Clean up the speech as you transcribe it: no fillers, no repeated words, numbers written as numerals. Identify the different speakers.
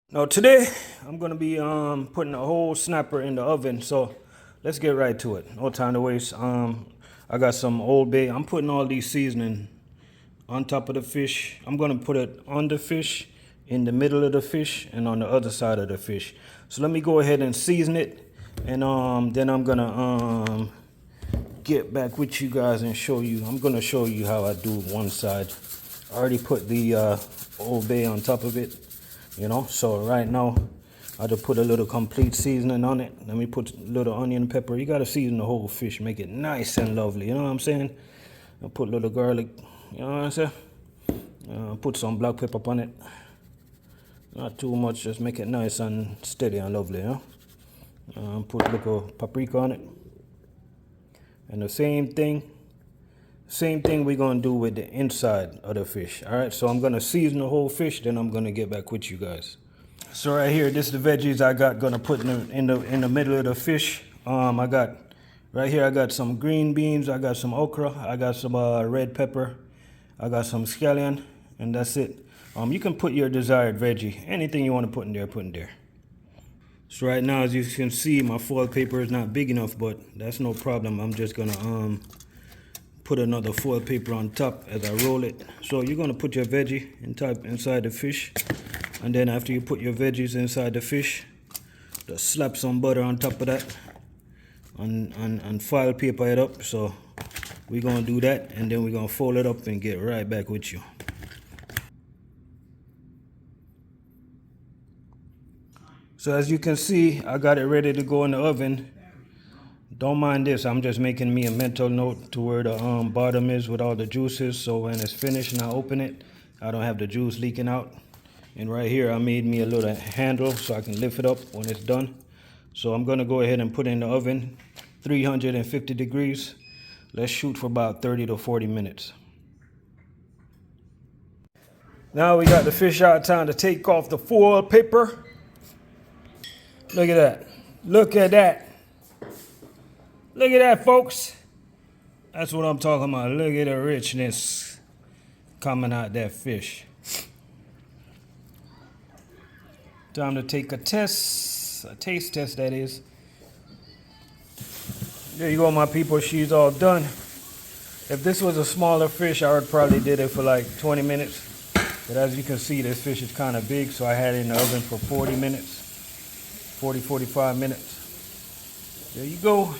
Speaker 1: Now today I'm gonna be putting a whole snapper in the oven, so let's get right to it. No time to waste. I got some Old Bay. I'm putting all these seasoning on top of the fish. I'm gonna put it on the fish, in the middle of the fish, and on the other side of the fish. So let me go ahead and season it, and then I'm gonna get back with you guys and show you. I'm gonna show you how I do one side. I already put the Old Bay on top of it, you know. So right now I just put a little complete seasoning on it. Let me put a little onion, pepper. You gotta season the whole fish, make it nice and lovely, you know what I'm saying? I put a little garlic, you know what I'm saying? Put some black pepper on it. Not too much, just make it nice and steady and lovely, you know. Put a little paprika on it. And the same thing we're gonna do with the inside of the fish. All right, so I'm gonna season the whole fish, then I'm gonna get back with you guys. So right here, this is the veggies I got gonna put in the middle of the fish. I got right here, I got some green beans, I got some okra, I got some red pepper, I got some scallion, and that's it. You can put your desired veggie, anything you want to put in there, put in there. So right now, as you can see, my foil paper is not big enough, but that's no problem. I'm just gonna put another foil paper on top as I roll it. So you're gonna put your veggie inside the fish, and then after you put your veggies inside the fish, just slap some butter on top of that, and foil paper it up. So we're gonna do that, and then we're gonna fold it up and get right back with you. So as you can see, I got it ready to go in the oven. Don't mind this, I'm just making me a mental note to where the bottom is with all the juices, so when it's finished and I open it, I don't have the juice leaking out. And right here, I made me a little handle so I can lift it up when it's done. So I'm gonna go ahead and put it in the oven, 350 degrees. Let's shoot for about 30 to 40 minutes. Now we got the fish out, time to take off the foil paper. Look at that. Look at that. Look at that, folks. That's what I'm talking about. Look at the richness coming out that fish. Time to take a taste test, that is. There you go, my people. She's all done. If this was a smaller fish, I would probably did it for like 20 minutes. But as you can see, this fish is kind of big, so I had it in the oven for 40 minutes. 45 minutes. There you go.